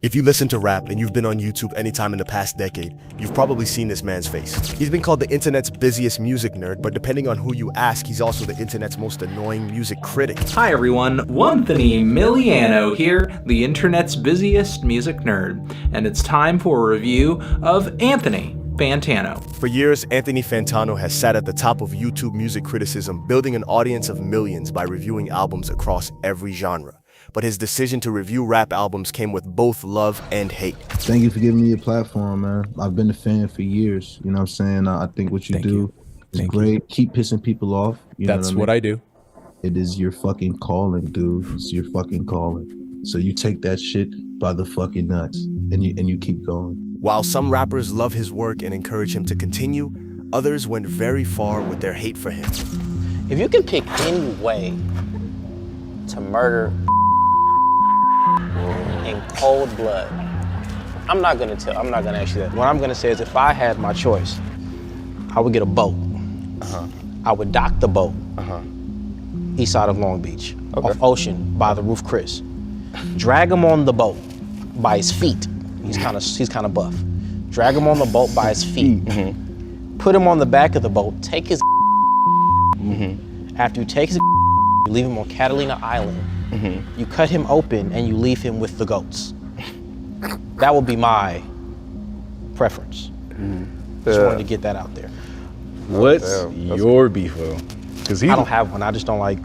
If you listen to rap and you've been on YouTube anytime in the past decade, you've probably seen this man's face. He's been called the internet's busiest music nerd, but depending on who you ask, he's also the internet's most annoying music critic. Hi everyone, Anthony Miliano here, the internet's busiest music nerd, and it's time for a review of Anthony Fantano. For years, Anthony Fantano has sat at the top of YouTube music criticism, building an audience of millions by reviewing albums across every genre. But his decision to review rap albums came with both love and hate. Thank you for giving me a platform, man. I've been a fan for years. You know what I'm saying? I think what you do is great. Keep pissing people off. That's what I do. It is your fucking calling, dude. It's your fucking calling. So you take that shit by the fucking nuts and you keep going. While some rappers love his work and encourage him to continue, others went very far with their hate for him. If you can pick any way to murder in cold blood, I'm not gonna ask you that. What I'm gonna say is if I had my choice, I would get a boat. I would dock the boat east side of Long Beach, off Ocean by the roof Chris. Drag him on the boat by his feet. He's kind of buff. Drag him on the boat by his feet. Put him on the back of the boat, take his After you take his you leave him on Catalina Island. You cut him open and you leave him with the goats. That would be my preference. Just wanted to get that out there. What's your beef, though? I don't have one. I just don't like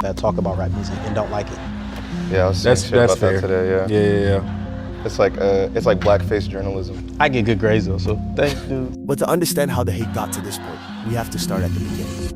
that talk about rap music and don't like it. Yeah, I was saying shit about that today. Yeah. It's like blackface journalism. I get good grades though, so thanks, dude. But to understand how the hate got to this point, we have to start at the beginning.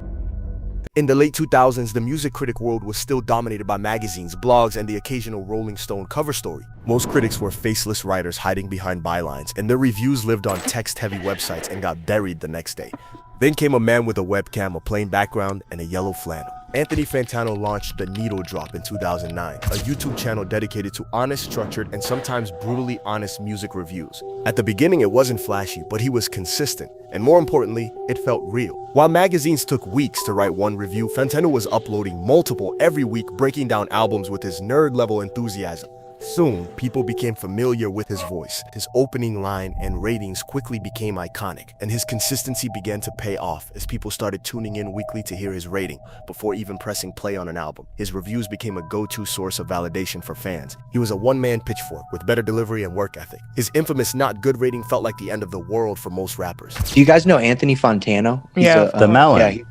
In the late 2000s, the music critic world was still dominated by magazines, blogs, and the occasional Rolling Stone cover story. Most critics were faceless writers hiding behind bylines, and their reviews lived on text-heavy websites and got buried the next day. Then came a man with a webcam, a plain background, and a yellow flannel. Anthony Fantano launched TheNeedleDrop in 2009, a YouTube channel dedicated to honest, structured, and sometimes brutally honest music reviews. At the beginning, it wasn't flashy, but he was consistent, and more importantly, it felt real. While magazines took weeks to write one review, Fantano was uploading multiple every week, breaking down albums with his nerd-level enthusiasm. Soon, people became familiar with his voice. His opening line and ratings quickly became iconic, and his consistency began to pay off as people started tuning in weekly to hear his rating before even pressing play on an album. His reviews became a go-to source of validation for fans. He was a one-man pitchfork with better delivery and work ethic. His infamous not good rating felt like the end of the world for most rappers. Do you guys know Anthony Fantano? The melon.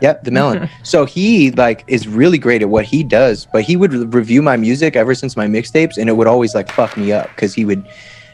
Yep, the melon. So he is really great at what he does, but he would review my music ever since my mixtapes, and it would always fuck me up because he would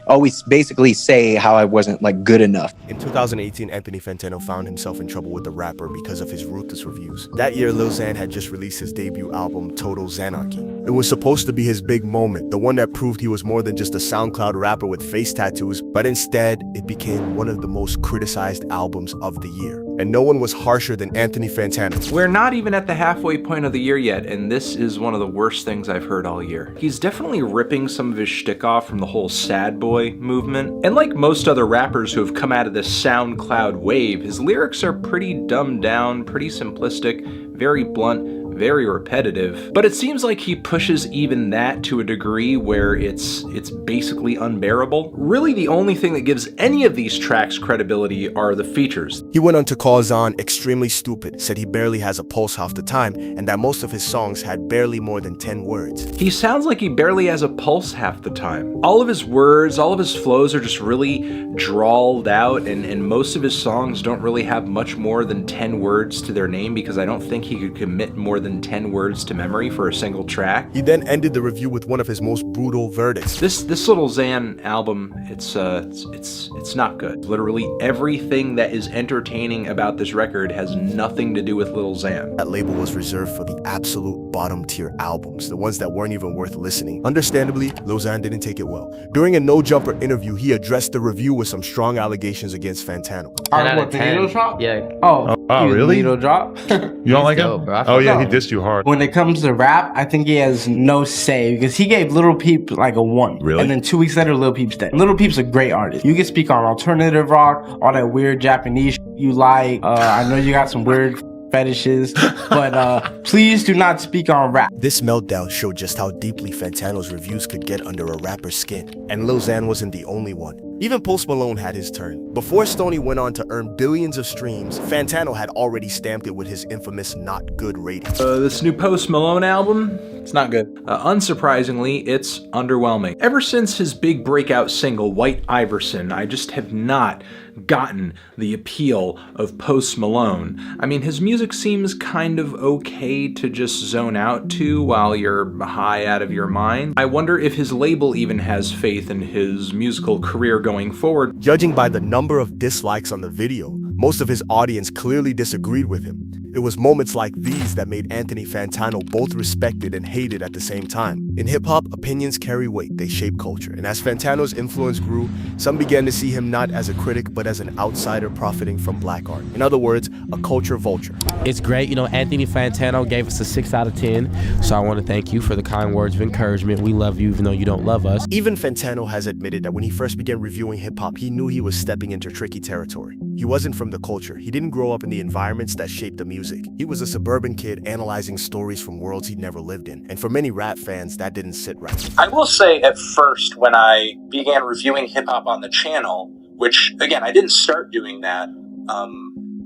always basically say how I wasn't good enough. In 2018, Anthony Fantano found himself in trouble with the rapper because of his ruthless reviews. That year, Lil Xan had just released his debut album, Total Xanarchy. It was supposed to be his big moment, the one that proved he was more than just a SoundCloud rapper with face tattoos, but instead, it became one of the most criticized albums of the year. And no one was harsher than Anthony Fantano. We're not even at the halfway point of the year yet, and this is one of the worst things I've heard all year. He's definitely ripping some of his shtick off from the whole sad boy movement. And like most other rappers who have come out of this SoundCloud wave, his lyrics are pretty dumbed down, pretty simplistic, very blunt, very repetitive, but it seems like he pushes even that to a degree where it's basically unbearable. Really, the only thing that gives any of these tracks credibility are the features. He went on to call Zahn extremely stupid, said he barely has a pulse half the time, and that most of his songs had barely more than 10 words. He sounds like he barely has a pulse half the time. All of his words, all of his flows are just really drawled out, and most of his songs don't really have much more than 10 words to their name because I don't think he could commit more than 10 words to memory for a single track. He then ended the review with one of his most brutal verdicts. This Little Xan album, it's not good. Literally everything that is entertaining about this record has nothing to do with Little Xan. That label was reserved for the absolute bottom tier albums, the ones that weren't even worth listening. Understandably, Lil Xan didn't take it well. During a No Jumper interview, he addressed the review with some strong allegations against Fantano. 10 out of 10. TheNeedleDrop? Yeah. Oh, really? TheNeedleDrop? You don't like him? Oh yeah, he dissed you hard. When it comes to rap, I think he has no say because he gave Lil Peep a 1. Really? And then 2 weeks later, Lil Peep's dead. Lil Peep's a great artist. You can speak on alternative rock, all that weird Japanese you like. I know you got some weird fetishes, but please do not speak on rap. This meltdown showed just how deeply Fantano's reviews could get under a rapper's skin. And Lil Xan wasn't the only one. Even Post Malone had his turn. Before Stoney went on to earn billions of streams, Fantano had already stamped it with his infamous not good rating. This new Post Malone album, it's not good. Unsurprisingly, it's underwhelming. Ever since his big breakout single, White Iverson, I just have not gotten the appeal of Post Malone. I mean, his music seems kind of okay to just zone out to while you're high out of your mind. I wonder if his label even has faith in his musical career going forward. Judging by the number of dislikes on the video, most of his audience clearly disagreed with him. It was moments like these that made Anthony Fantano both respected and hated at the same time. In hip-hop, opinions carry weight, they shape culture. And as Fantano's influence grew, some began to see him not as a critic, but as an outsider profiting from black art. In other words, a culture vulture. It's great. You know, Anthony Fantano gave us a 6 out of 10. So I want to thank you for the kind words of encouragement. We love you even though you don't love us. Even Fantano has admitted that when he first began reviewing hip-hop, he knew he was stepping into tricky territory. He wasn't from the culture. He didn't grow up in the environments that shaped the music. He was a suburban kid analyzing stories from worlds he'd never lived in. And for many rap fans, that didn't sit right. I will say at first, when I began reviewing hip-hop on the channel, which, again, I didn't start doing that,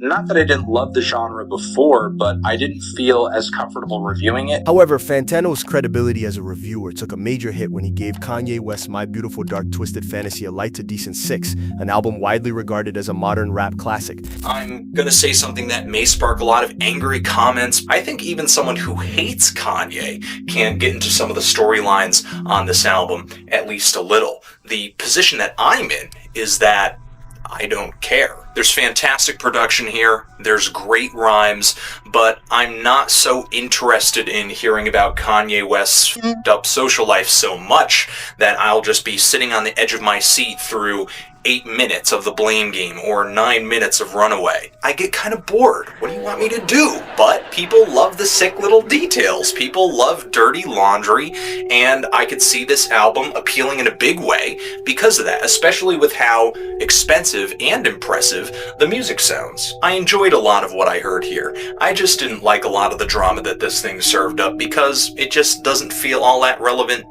not that I didn't love the genre before, but I didn't feel as comfortable reviewing it. However, Fantano's credibility as a reviewer took a major hit when he gave Kanye West's My Beautiful Dark Twisted Fantasy a light to decent 6, an album widely regarded as a modern rap classic. I'm gonna say something that may spark a lot of angry comments. I think even someone who hates Kanye can't get into some of the storylines on this album, at least a little. The position that I'm in is that I don't care. There's fantastic production here, there's great rhymes, but I'm not so interested in hearing about Kanye West's f***ed up social life so much that I'll just be sitting on the edge of my seat through 8 minutes of The Blame Game or 9 minutes of Runaway. I get kind of bored. What do you want me to do? But people love the sick little details. People love dirty laundry, and I could see this album appealing in a big way because of that, especially with how expensive and impressive the music sounds. I enjoyed a lot of what I heard here. I just didn't like a lot of the drama that this thing served up because it just doesn't feel all that relevant.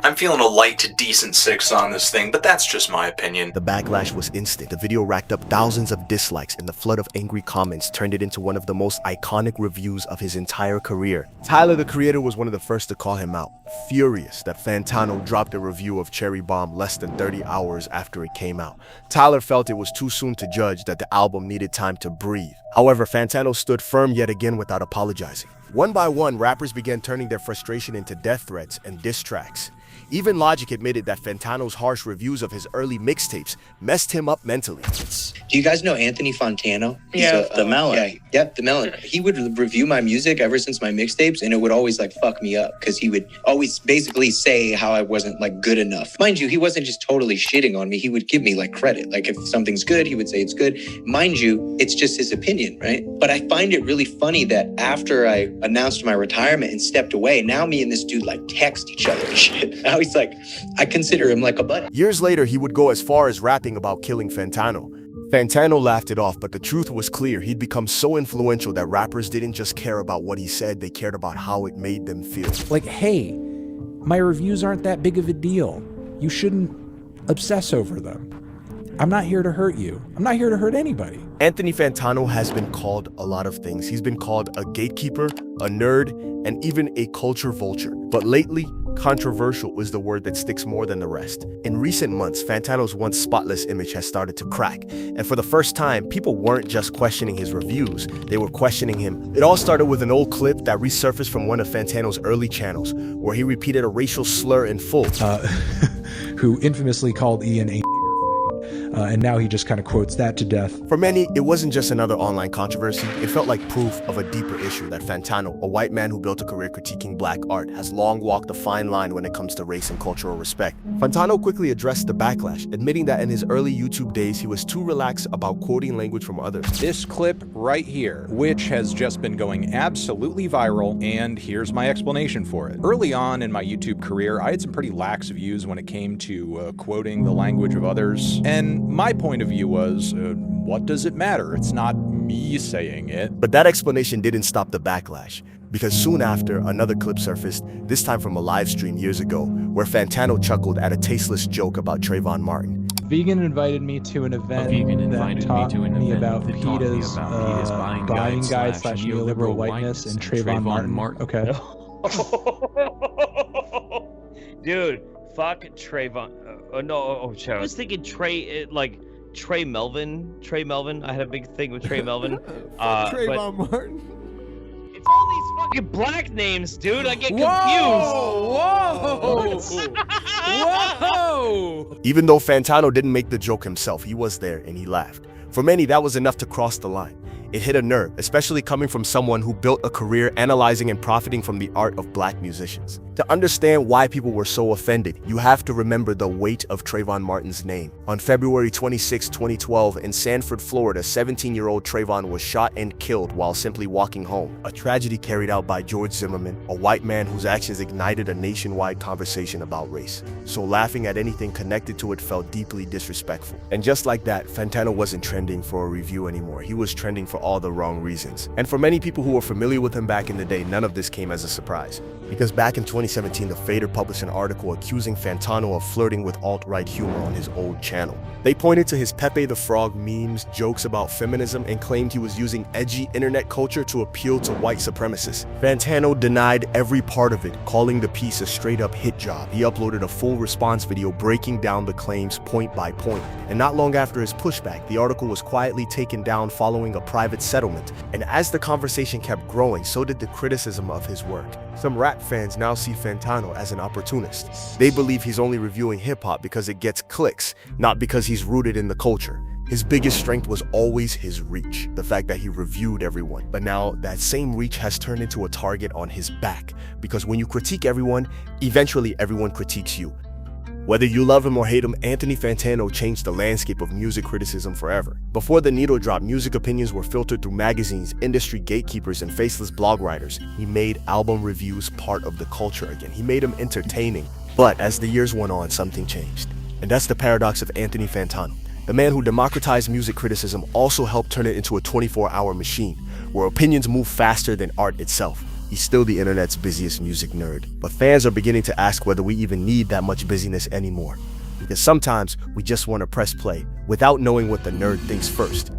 I'm feeling a light to decent 6 on this thing, but that's just my opinion. The backlash was instant. The video racked up thousands of dislikes, and the flood of angry comments turned it into one of the most iconic reviews of his entire career. Tyler, the creator, was one of the first to call him out, furious that Fantano dropped a review of Cherry Bomb less than 30 hours after it came out. Tyler felt it was too soon to judge, that the album needed time to breathe. However, Fantano stood firm yet again without apologizing. One by one, rappers began turning their frustration into death threats and diss tracks. Even Logic admitted that Fantano's harsh reviews of his early mixtapes messed him up mentally. Do you guys know Anthony Fantano? The Melon. The Melon. He would review my music ever since my mixtapes, and it would always like fuck me up because he would always basically say how I wasn't like good enough. Mind you, he wasn't just totally shitting on me. He would give me like credit. Like if something's good, he would say it's good. Mind you, it's just his opinion, right? But I find it really funny that after I announced my retirement and stepped away, now me and this dude like text each other and shit. Now he's like, I consider him like a buddy. Years later, he would go as far as rapping about killing Fantano. Fantano laughed it off, but the truth was clear. He'd become so influential that rappers didn't just care about what he said, they cared about how it made them feel. Like, hey, my reviews aren't that big of a deal. You shouldn't obsess over them. I'm not here to hurt you. I'm not here to hurt anybody. Anthony Fantano has been called a lot of things. He's been called a gatekeeper, a nerd, and even a culture vulture. But lately, controversial is the word that sticks more than the rest. In recent months, Fantano's once spotless image has started to crack. And for the first time, people weren't just questioning his reviews, they were questioning him. It all started with an old clip that resurfaced from one of Fantano's early channels, where he repeated a racial slur in full. Who infamously called Ian a and now he just kind of quotes that to death. For many, it wasn't just another online controversy. It felt like proof of a deeper issue that Fantano, a white man who built a career critiquing black art, has long walked a fine line when it comes to race and cultural respect. Fantano quickly addressed the backlash, admitting that in his early YouTube days, he was too relaxed about quoting language from others. This clip right here, which has just been going absolutely viral, and here's my explanation for it. Early on in my YouTube career, I had some pretty lax views when it came to quoting the language of others, and my point of view was, what does it matter? It's not me saying it. But that explanation didn't stop the backlash, because soon after, another clip surfaced, this time from a live stream years ago, where Fantano chuckled at a tasteless joke about Trayvon Martin. Vegan invited me to an event that taught me about PETA's buying guide / neoliberal whiteness and Trayvon Martin. Okay. Dude, fuck Trayvon. I was thinking Trey Melvin. Trey Melvin. I had a big thing with Trey Melvin. Trayvon Martin. It's all these fucking black names, dude. I get confused. Whoa! Whoa! Even though Fantano didn't make the joke himself, he was there and he laughed. For many, that was enough to cross the line. It hit a nerve, especially coming from someone who built a career analyzing and profiting from the art of black musicians. To understand why people were so offended, you have to remember the weight of Trayvon Martin's name. On February 26, 2012, in Sanford, Florida, 17-year-old Trayvon was shot and killed while simply walking home. A tragedy carried out by George Zimmerman, a white man whose actions ignited a nationwide conversation about race. So laughing at anything connected to it felt deeply disrespectful. And just like that, Fantano wasn't trending for a review anymore. He was trending for all the wrong reasons. And for many people who were familiar with him back in the day, none of this came as a surprise. Because back in 2017, The Fader published an article accusing Fantano of flirting with alt-right humor on his old channel. They pointed to his Pepe the Frog memes, jokes about feminism, and claimed he was using edgy internet culture to appeal to white supremacists. Fantano denied every part of it, calling the piece a straight-up hit job. He uploaded a full response video breaking down the claims point by point. And not long after his pushback, the article was quietly taken down following a private settlement. And as the conversation kept growing, so did the criticism of his work. Some rap fans now see Fantano as an opportunist. They believe he's only reviewing hip-hop because it gets clicks, not because he's rooted in the culture. His biggest strength was always his reach, the fact that he reviewed everyone. But now that same reach has turned into a target on his back, because when you critique everyone, eventually everyone critiques you. Whether you love him or hate him, Anthony Fantano changed the landscape of music criticism forever. Before TheNeedleDrop, music opinions were filtered through magazines, industry gatekeepers, and faceless blog writers. He made album reviews part of the culture again. He made them entertaining. But as the years went on, something changed. And that's the paradox of Anthony Fantano. The man who democratized music criticism also helped turn it into a 24-hour machine, where opinions move faster than art itself. He's still the internet's busiest music nerd, but fans are beginning to ask whether we even need that much busyness anymore. Because sometimes we just want to press play without knowing what the nerd thinks first.